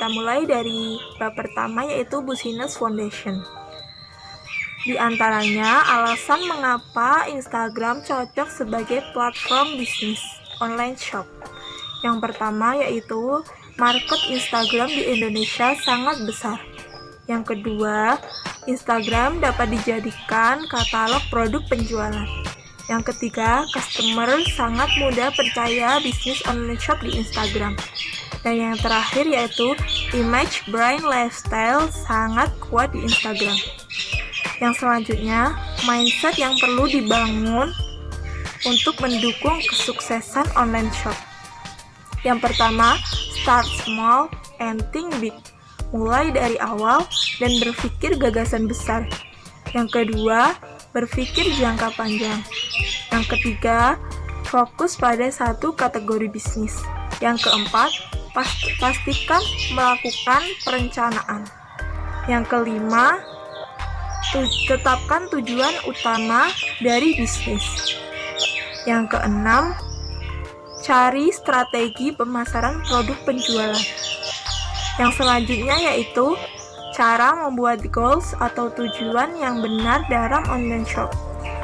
kita mulai dari bab pertama, yaitu Business Foundation. Di antaranya, alasan mengapa Instagram cocok sebagai platform bisnis online shop. Yang pertama yaitu market Instagram di Indonesia sangat besar. Yang kedua, Instagram dapat dijadikan katalog produk penjualan. Yang ketiga, customer sangat mudah percaya bisnis online shop di Instagram. Dan yang terakhir yaitu image brand lifestyle sangat kuat di Instagram. Yang selanjutnya, mindset yang perlu dibangun untuk mendukung kesuksesan online shop. Yang pertama, start small and think big. Mulai dari awal dan berpikir gagasan besar. Yang kedua, berpikir jangka panjang. Yang ketiga, fokus pada satu kategori bisnis. Yang keempat, pastikan melakukan perencanaan. Yang kelima, tetapkan tujuan utama dari bisnis. Yang keenam, cari strategi pemasaran produk penjualan. Yang selanjutnya yaitu cara membuat goals atau tujuan yang benar dalam online shop.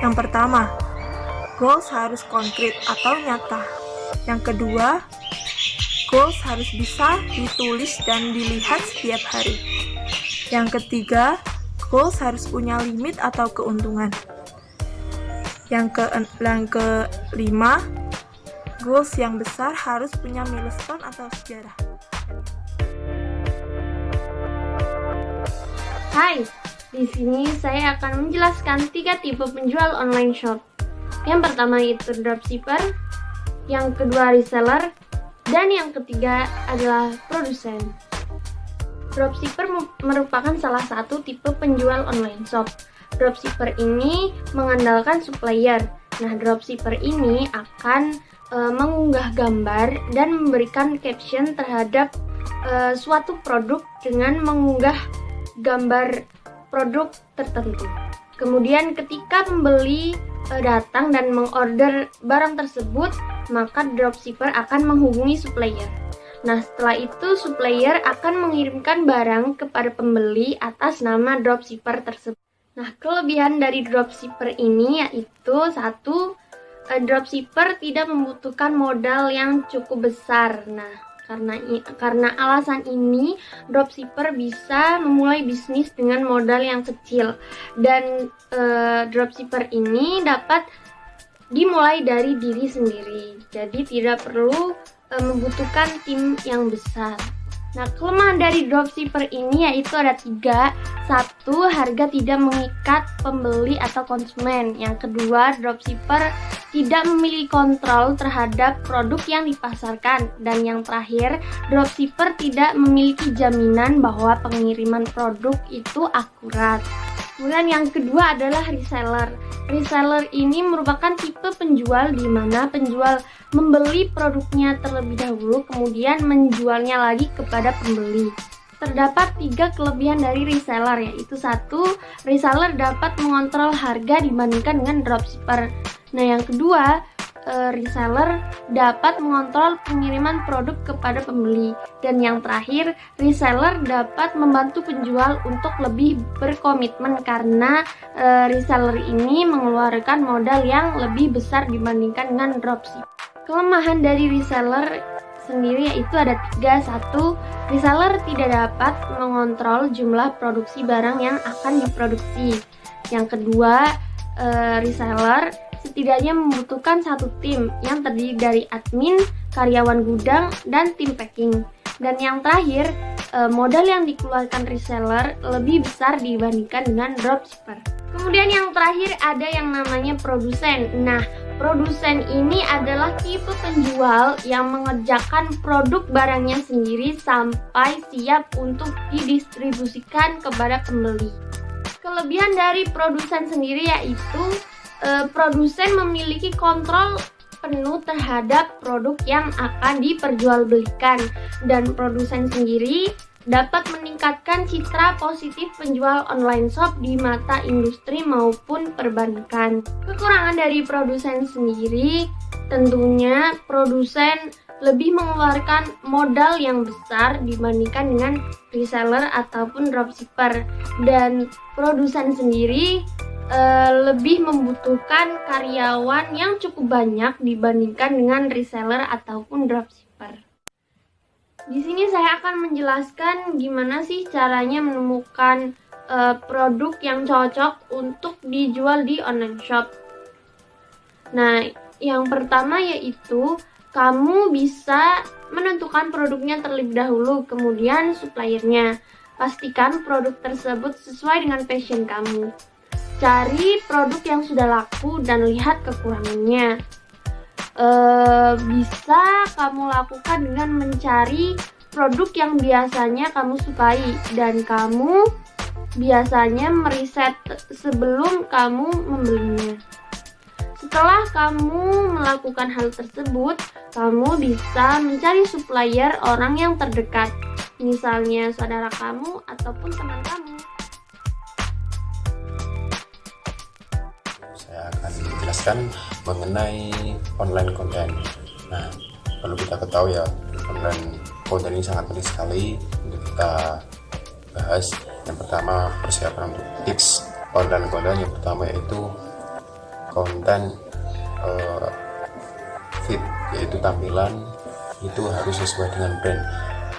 Yang pertama, goals harus konkret atau nyata. Yang kedua, goals harus bisa ditulis dan dilihat setiap hari. Yang ketiga, goals harus punya limit atau keuntungan. Yang kelima, goals yang besar harus punya milestone atau sejarah. Hai, di sini saya akan menjelaskan 3 tipe penjual online shop. Yang pertama itu dropshipper, yang kedua reseller, dan yang ketiga adalah produsen. Dropshipper merupakan salah satu tipe penjual online shop. Dropshipper ini mengandalkan supplier. Nah, dropshipper ini akan mengunggah gambar dan memberikan caption terhadap suatu produk dengan mengunggah gambar produk tertentu. Kemudian ketika pembeli datang dan mengorder barang tersebut, maka dropshipper akan menghubungi supplier. Nah, setelah itu supplier akan mengirimkan barang kepada pembeli atas nama dropshipper tersebut. Nah, kelebihan dari dropshipper ini yaitu satu, dropshipper tidak membutuhkan modal yang cukup besar. Nah, karena alasan ini, dropshipper bisa memulai bisnis dengan modal yang kecil. Dan dropshipper ini dapat dimulai dari diri sendiri. Jadi tidak perlu membutuhkan tim yang besar. Nah, kelemahan dari dropshipper ini yaitu ada 3. 1, harga tidak mengikat pembeli atau konsumen. Yang kedua, dropshipper tidak memiliki kontrol terhadap produk yang dipasarkan. Dan yang terakhir, dropshipper tidak memiliki jaminan bahwa pengiriman produk itu akurat. Kemudian yang kedua adalah reseller. Reseller ini merupakan tipe penjual di mana penjual membeli produknya terlebih dahulu, kemudian menjualnya lagi kepada pembeli. Terdapat 3 kelebihan dari reseller, yaitu 1, reseller dapat mengontrol harga dibandingkan dengan dropshipper. Nah, yang kedua, reseller dapat mengontrol pengiriman produk kepada pembeli. Dan yang terakhir, reseller dapat membantu penjual untuk lebih berkomitmen karena reseller ini mengeluarkan modal yang lebih besar dibandingkan dengan dropship. Kelemahan dari reseller sendiri yaitu ada 3. 1, reseller tidak dapat mengontrol jumlah produksi barang yang akan diproduksi. Yang kedua, reseller setidaknya membutuhkan satu tim yang terdiri dari admin, karyawan gudang, dan tim packing. Dan yang terakhir, modal yang dikeluarkan reseller lebih besar dibandingkan dengan dropshipper. Kemudian yang terakhir ada yang namanya produsen. Nah, produsen ini adalah tipe penjual yang mengerjakan produk barangnya sendiri sampai siap untuk didistribusikan kepada pembeli. Kelebihan dari produsen sendiri yaitu produsen memiliki kontrol penuh terhadap produk yang akan diperjualbelikan, dan produsen sendiri dapat meningkatkan citra positif penjual online shop di mata industri maupun perbankan. Kekurangan dari produsen sendiri tentunya produsen lebih mengeluarkan modal yang besar dibandingkan dengan reseller ataupun dropshipper, dan produsen sendiri lebih membutuhkan karyawan yang cukup banyak dibandingkan dengan reseller ataupun dropshipper. Di sini saya akan menjelaskan gimana sih caranya menemukan produk yang cocok untuk dijual di online shop. Nah, yang pertama yaitu kamu bisa menentukan produknya terlebih dahulu, kemudian suppliernya. Pastikan produk tersebut sesuai dengan passion kamu. Cari produk yang sudah laku dan lihat kekurangannya. Bisa kamu lakukan dengan mencari produk yang biasanya kamu sukai dan kamu biasanya meriset sebelum kamu membelinya. Setelah kamu melakukan hal tersebut, kamu bisa mencari supplier orang yang terdekat, misalnya saudara kamu ataupun teman kamu. Saya akan menjelaskan mengenai online konten. Nah, perlu kita ketahui ya, online konten ini sangat penting sekali untuk kita bahas. Yang pertama, persiapan untuk tips online konten. Yang pertama yaitu konten feed, yaitu tampilan itu harus sesuai dengan brand.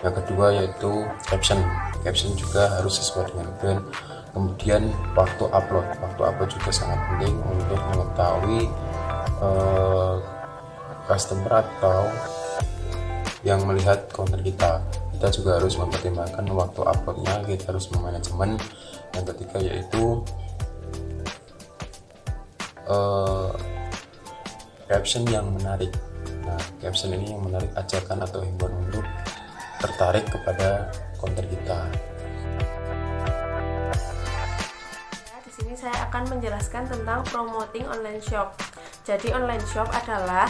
Yang kedua yaitu caption juga harus sesuai dengan brand. Kemudian waktu upload juga sangat penting untuk mengetahui customer atau yang melihat konten kita juga harus mempertimbangkan waktu uploadnya, kita harus memanajemen. Yang ketiga yaitu caption yang menarik. Nah, caption ini yang menarik, ajakan atau himbauan untuk tertarik kepada konten kita. Di sini saya akan menjelaskan tentang promoting online shop. Jadi online shop adalah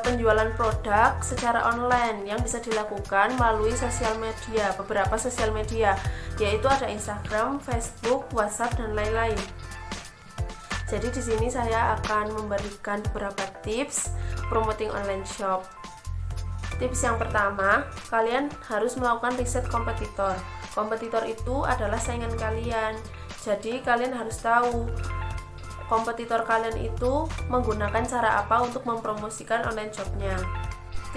penjualan produk secara online yang bisa dilakukan melalui sosial media, beberapa sosial media, yaitu ada Instagram, Facebook, WhatsApp, dan lain-lain. Jadi di sini saya akan memberikan beberapa tips promoting online shop. Tips yang pertama, kalian harus melakukan riset kompetitor. Kompetitor itu adalah saingan kalian. Jadi kalian harus tahu kompetitor kalian itu menggunakan cara apa untuk mempromosikan online shopnya.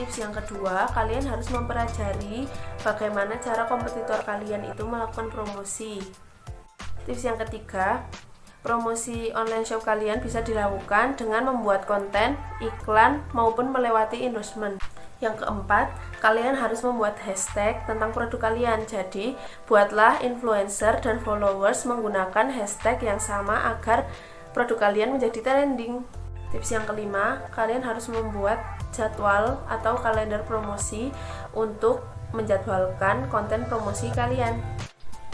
Tips yang kedua, kalian harus mempelajari bagaimana cara kompetitor kalian itu melakukan promosi. Tips yang ketiga, promosi online shop kalian bisa dilakukan dengan membuat konten, iklan, maupun melewati endorsement. Yang keempat, kalian harus membuat hashtag tentang produk kalian. Jadi, buatlah influencer dan followers menggunakan hashtag yang sama agar produk kalian menjadi trending. Tips yang kelima, kalian harus membuat jadwal atau kalender promosi untuk menjadwalkan konten promosi kalian.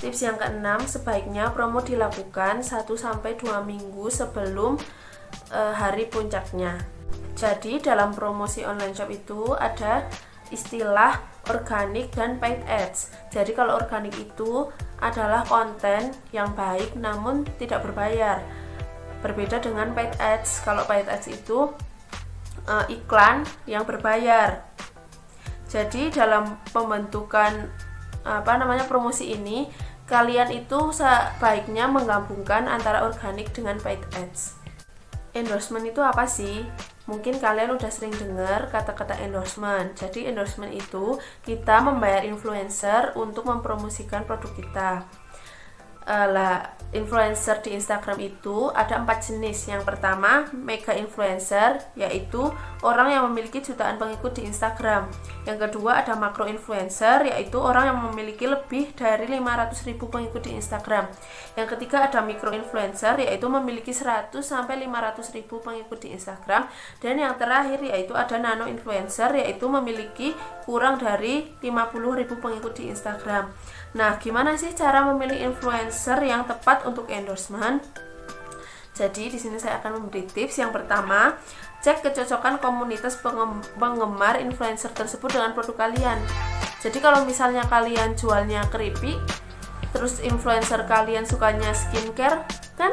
Tips yang keenam, sebaiknya promo dilakukan 1-2 minggu sebelum hari puncaknya. Jadi dalam promosi online shop itu ada istilah organic dan paid ads. Jadi kalau organic itu adalah konten yang baik namun tidak berbayar. Berbeda dengan paid ads. Kalau paid ads itu iklan yang berbayar. Jadi dalam pembentukan promosi ini, kalian itu sebaiknya menggabungkan antara organik dengan paid ads. Endorsement itu apa sih? Mungkin kalian udah sering dengar kata-kata endorsement. Jadi endorsement itu kita membayar influencer untuk mempromosikan produk kita. Influencer di Instagram itu ada 4 jenis. Yang pertama, mega influencer, yaitu orang yang memiliki jutaan pengikut di Instagram. Yang kedua, ada makro influencer, yaitu orang yang memiliki lebih dari 500.000 pengikut di Instagram. Yang ketiga, ada mikro influencer, yaitu memiliki 100-500.000 pengikut di Instagram. Dan yang terakhir yaitu ada nano influencer, yaitu memiliki kurang dari 50.000 pengikut di Instagram. Nah, gimana sih cara memilih influencer yang tepat untuk endorsement? Jadi di sini saya akan memberi tips. Yang pertama, cek kecocokan komunitas penggemar influencer tersebut dengan produk kalian. Jadi kalau misalnya kalian jualnya keripik, terus influencer kalian sukanya skincare, kan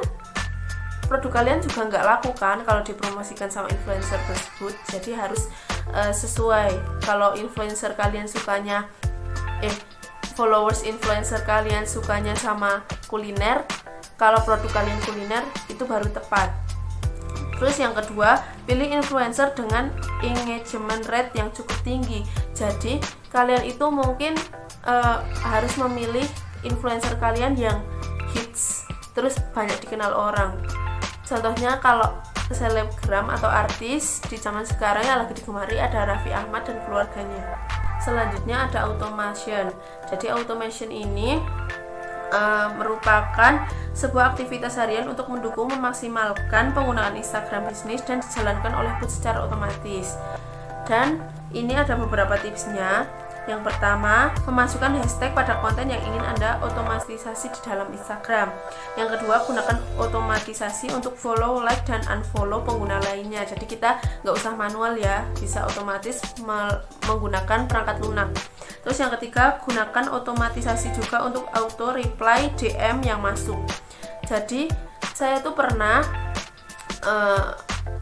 produk kalian juga nggak laku kan kalau dipromosikan sama influencer tersebut. Jadi harus sesuai. Kalau influencer kalian sukanya followers influencer kalian sukanya sama kuliner, kalau produk kalian kuliner itu baru tepat. Terus yang kedua, pilih influencer dengan engagement rate yang cukup tinggi. Jadi kalian itu mungkin harus memilih influencer kalian yang hits, terus banyak dikenal orang. Contohnya kalau selebgram atau artis di zaman sekarang yang lagi digemari ada Raffi Ahmad dan keluarganya. Selanjutnya ada automation. Jadi automation ini merupakan sebuah aktivitas harian untuk mendukung memaksimalkan penggunaan Instagram bisnis dan dijalankan oleh bot secara otomatis. Dan ini ada beberapa tipsnya. Yang pertama, memasukkan hashtag pada konten yang ingin Anda otomatisasi di dalam Instagram. Yang kedua, gunakan otomatisasi untuk follow, like, dan unfollow pengguna lainnya. Jadi kita nggak usah manual ya, bisa otomatis menggunakan perangkat lunak. Terus yang ketiga, gunakan otomatisasi juga untuk auto reply DM yang masuk. Jadi saya tuh pernah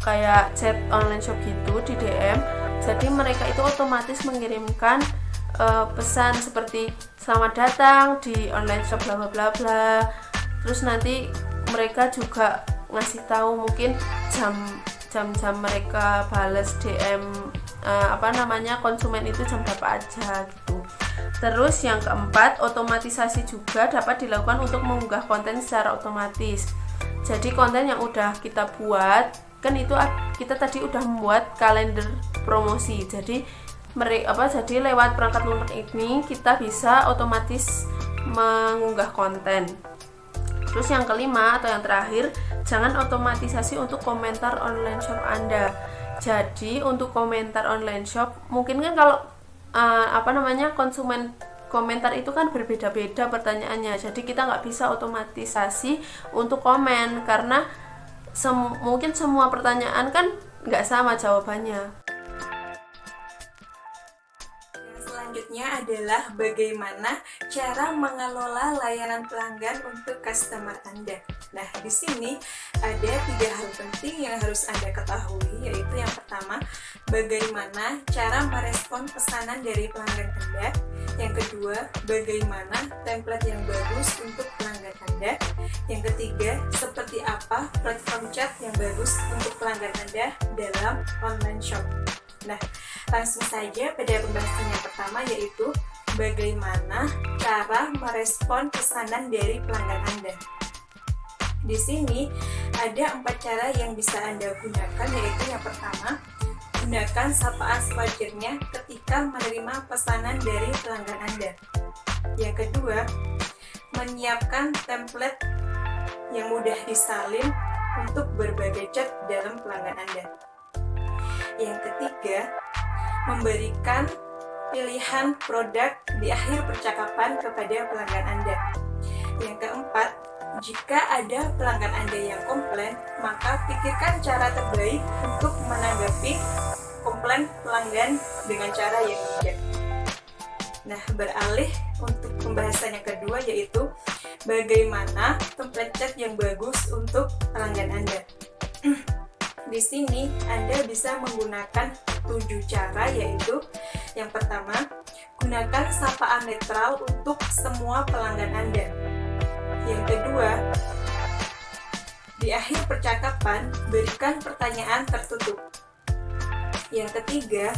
kayak chat online shop gitu di DM. Jadi mereka itu otomatis mengirimkan pesan seperti selamat datang di online shop bla bla bla bla. Terus nanti mereka juga ngasih tahu mungkin jam mereka balas DM konsumen itu jam berapa aja gitu. Terus yang keempat, otomatisasi juga dapat dilakukan untuk mengunggah konten secara otomatis. Jadi konten yang udah kita buat kan itu kita tadi udah membuat kalender promosi. Jadi lewat perangkat lunak ini kita bisa otomatis mengunggah konten. Terus yang kelima atau yang terakhir, jangan otomatisasi untuk komentar online shop Anda. Jadi untuk komentar online shop mungkin kan kalau konsumen komentar itu kan berbeda-beda pertanyaannya. Jadi kita nggak bisa otomatisasi untuk komen karena mungkin semua pertanyaan kan nggak sama jawabannya. Selanjutnya adalah bagaimana cara mengelola layanan pelanggan untuk customer Anda. Nah, di sini ada 3 hal penting yang harus Anda ketahui, yaitu yang pertama, bagaimana cara merespon pesanan dari pelanggan Anda. Yang kedua, bagaimana template yang bagus untuk pelanggan Anda. Yang ketiga, seperti apa platform chat yang bagus untuk pelanggan Anda dalam online shop. Nah, langsung saja pada pembahasan yang pertama, yaitu bagaimana cara merespon pesanan dari pelanggan Anda. Di sini ada 4 cara yang bisa Anda gunakan, yaitu yang pertama, gunakan sapaan sewajarnya ketika menerima pesanan dari pelanggan Anda. Yang kedua, menyiapkan template yang mudah disalin untuk berbagai chat dalam pelanggan Anda. Yang ketiga, memberikan pilihan produk di akhir percakapan kepada pelanggan Anda. Yang keempat, jika ada pelanggan Anda yang komplain, maka pikirkan cara terbaik untuk menanggapi komplain pelanggan dengan cara yang bijak. Nah, beralih untuk pembahasan yang kedua, yaitu bagaimana template chat yang bagus untuk pelanggan Anda. Di sini Anda bisa menggunakan 7 cara, yaitu yang pertama, gunakan sapaan netral untuk semua pelanggan Anda. Yang kedua, di akhir percakapan berikan pertanyaan tertutup. Yang ketiga,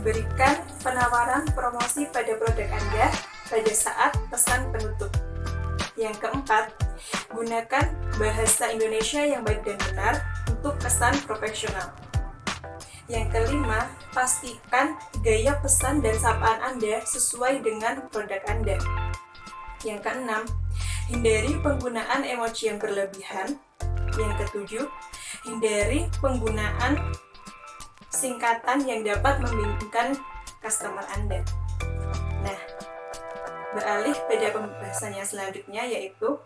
berikan penawaran promosi pada produk Anda pada saat pesan penutup. Yang keempat, gunakan bahasa Indonesia yang baik dan benar untuk kesan profesional. Yang kelima, pastikan gaya pesan dan sapaan Anda sesuai dengan produk Anda. Yang keenam, hindari penggunaan emoji yang berlebihan. Yang ketujuh, hindari penggunaan singkatan yang dapat membingungkan customer Anda. Nah, beralih pada pembahasan yang selanjutnya, yaitu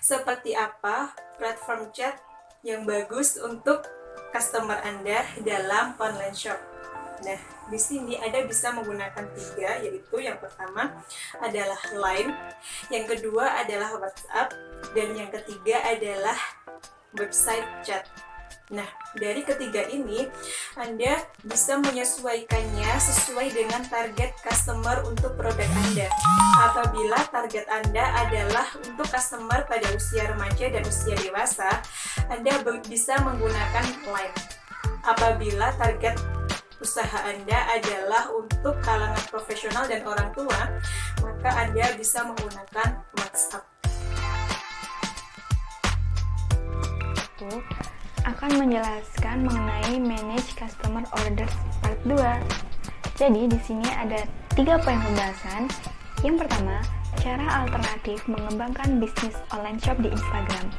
seperti apa platform chat yang bagus untuk customer Anda dalam online shop. Nah, di sini Anda bisa menggunakan 3, yaitu yang pertama adalah Line, yang kedua adalah WhatsApp, dan yang ketiga adalah website chat. Nah, dari ketiga ini, Anda bisa menyesuaikannya sesuai dengan target customer untuk produk Anda. Apabila target Anda adalah untuk customer pada usia remaja dan usia dewasa, Anda bisa menggunakan Line. Apabila target usaha Anda adalah untuk kalangan profesional dan orang tua, maka Anda bisa menggunakan WhatsApp. Akan menjelaskan mengenai Manage Customer Orders Part 2. Jadi di sini ada 3 poin pembahasan. Yang pertama, cara alternatif mengembangkan bisnis online shop di Instagram.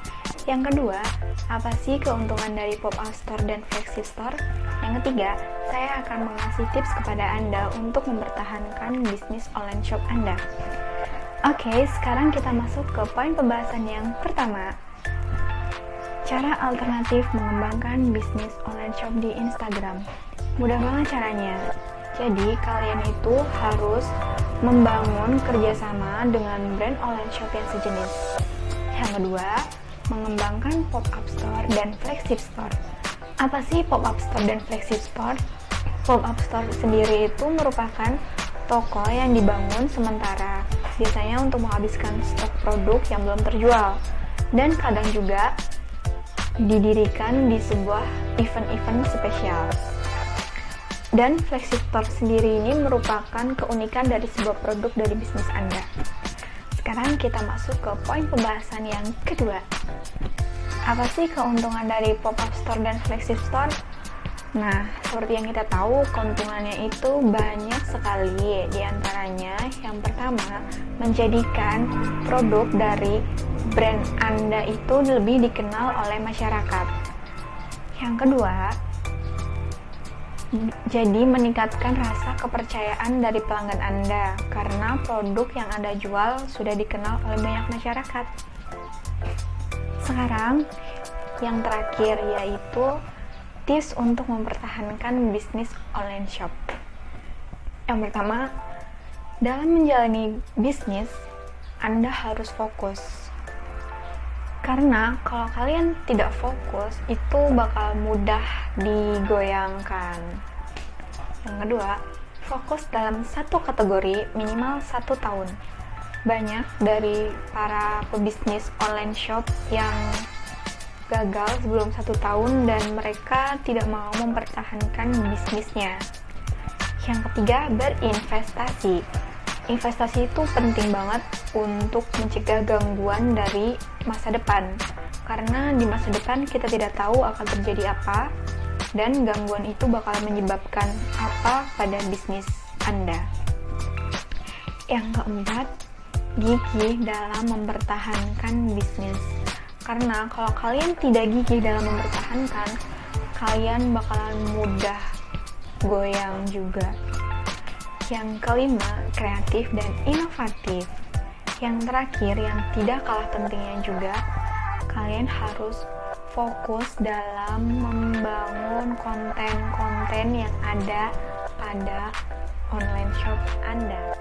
Yang kedua, apa sih keuntungan dari pop-up store dan flagship store? Yang ketiga, saya akan mengasih tips kepada Anda untuk mempertahankan bisnis online shop Anda. Oke, sekarang kita masuk ke poin pembahasan yang pertama. Cara alternatif mengembangkan bisnis online shop di Instagram. Mudah banget caranya. Jadi, kalian itu harus membangun kerjasama dengan brand online shop yang sejenis. Yang kedua, mengembangkan pop-up store dan flagship store. Apa sih pop-up store dan flagship store? Pop-up store sendiri itu merupakan toko yang dibangun sementara, biasanya untuk menghabiskan stok produk yang belum terjual, dan kadang juga didirikan di sebuah event-event spesial. Dan flagship store sendiri ini merupakan keunikan dari sebuah produk dari bisnis Anda. Sekarang kita masuk ke poin pembahasan yang kedua. Apa sih keuntungan dari pop-up store dan flagship store? Nah, seperti yang kita tahu, keuntungannya itu banyak sekali. Di antaranya, yang pertama, menjadikan produk dari brand Anda itu lebih dikenal oleh masyarakat. Yang kedua, jadi meningkatkan rasa kepercayaan dari pelanggan Anda karena produk yang Anda jual sudah dikenal oleh banyak masyarakat. Sekarang, yang terakhir yaitu tips untuk mempertahankan bisnis online shop. Yang pertama, dalam menjalani bisnis, Anda harus fokus. Karena kalau kalian tidak fokus, itu bakal mudah digoyangkan. Yang kedua, fokus dalam satu kategori minimal 1 tahun. Banyak dari para pebisnis online shop yang gagal sebelum 1 tahun dan mereka tidak mau mempertahankan bisnisnya. Yang ketiga, berinvestasi. Investasi itu penting banget untuk mencegah gangguan dari masa depan, karena di masa depan kita tidak tahu akan terjadi apa dan gangguan itu bakal menyebabkan apa pada bisnis Anda. Yang keempat, gigih dalam mempertahankan bisnis. Karena kalau kalian tidak gigih dalam mempertahankan, kalian bakalan mudah goyang juga. Yang kelima, kreatif dan inovatif. Yang terakhir, yang tidak kalah pentingnya juga, kalian harus fokus dalam membangun konten-konten yang ada pada online shop Anda.